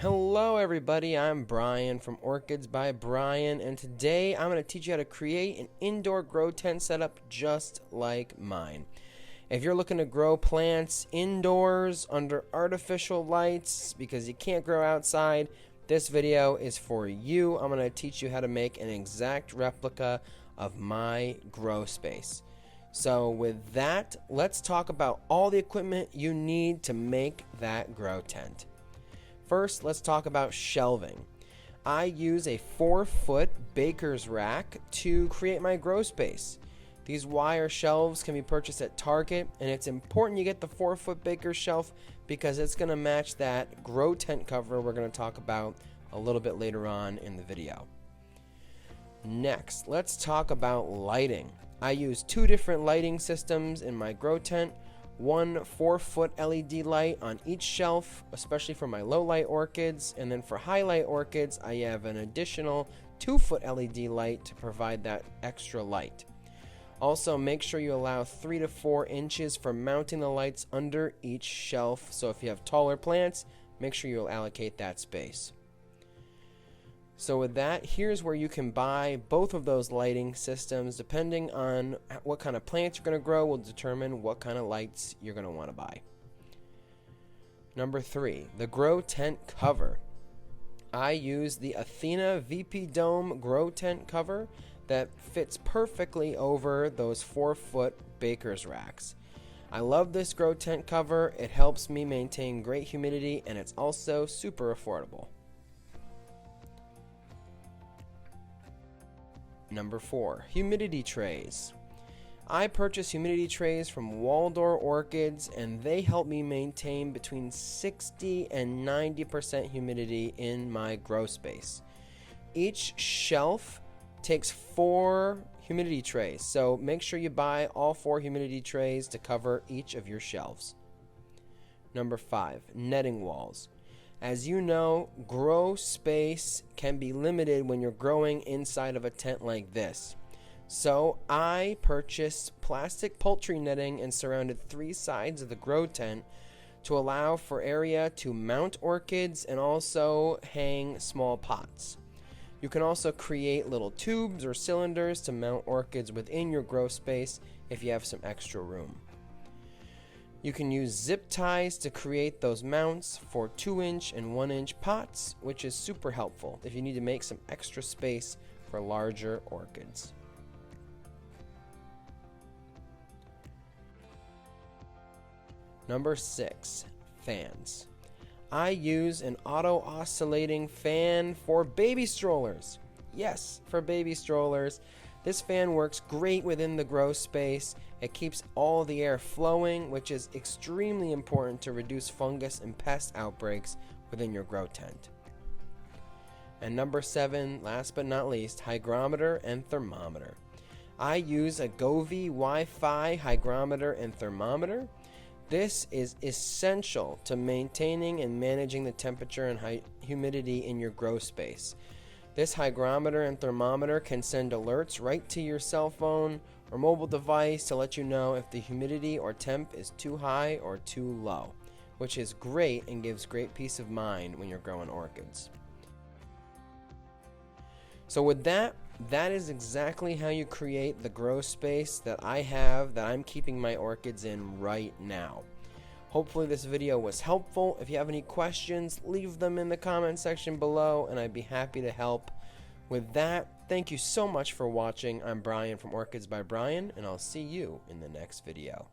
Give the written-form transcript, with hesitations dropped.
Hello everybody, I'm Bryan from Orchids by Bryan, and today I'm going to teach you how to create an indoor grow tent setup just like mine. If you're looking to grow plants indoors under artificial lights because you can't grow outside, this video is for you. I'm going to teach you how to make an exact replica of my grow space. So with that, let's talk about all the equipment you need to make that grow tent. First, let's talk about shelving. I use a 4-foot baker's rack to create my grow space. These wire shelves can be purchased at Target, and it's important you get the 4-foot baker's shelf because it's going to match that grow tent cover we're going to talk about a little bit later on in the video. Next, let's talk about lighting. I use 2 different lighting systems in my grow tent. One 4-foot LED light on each shelf, especially for my low light orchids, and then for high light orchids I have an additional 2-foot LED light to provide that extra light. Also, make sure you allow 3 to 4 inches for mounting the lights under each shelf, so if you have taller plants, make sure you allocate that space. So with that, here's where you can buy both of those lighting systems. Depending on what kind of plants you're going to grow will determine what kind of lights you're going to want to buy. Number 3, the grow tent cover. I use the Athena VP Dome grow tent cover that fits perfectly over those 4-foot baker's racks. I love this grow tent cover. It helps me maintain great humidity, and it's also super affordable. Number 4, humidity trays. I purchase humidity trays from Waldor Orchids, and they help me maintain between 60 and 90% humidity in my grow space. Each shelf takes 4 humidity trays, so make sure you buy all 4 humidity trays to cover each of your shelves. Number 5, netting walls. As you know, grow space can be limited when you're growing inside of a tent like this. So I purchased plastic poultry netting and surrounded 3 sides of the grow tent to allow for area to mount orchids and also hang small pots. You can also create little tubes or cylinders to mount orchids within your grow space if you have some extra room. You can use zip ties to create those mounts for 2-inch and 1-inch pots, which is super helpful if you need to make some extra space for larger orchids. Number 6, fans. I use an auto oscillating fan for baby strollers. Yes, for baby strollers. This fan works great within the grow space. It keeps all the air flowing, which is extremely important to reduce fungus and pest outbreaks within your grow tent. And number 7, last but not least, hygrometer and thermometer. I use a Govee Wi-Fi hygrometer and thermometer. This is essential to maintaining and managing the temperature and humidity in your grow space. This hygrometer and thermometer can send alerts right to your cell phone or mobile device to let you know if the humidity or temp is too high or too low, which is great and gives great peace of mind when you're growing orchids. So with that is exactly how you create the grow space that I'm keeping my orchids in right now. Hopefully this video was helpful. If you have any questions, leave them in the comment section below and I'd be happy to help. With that, thank you so much for watching. I'm Bryan from Orchids by Bryan, and I'll see you in the next video.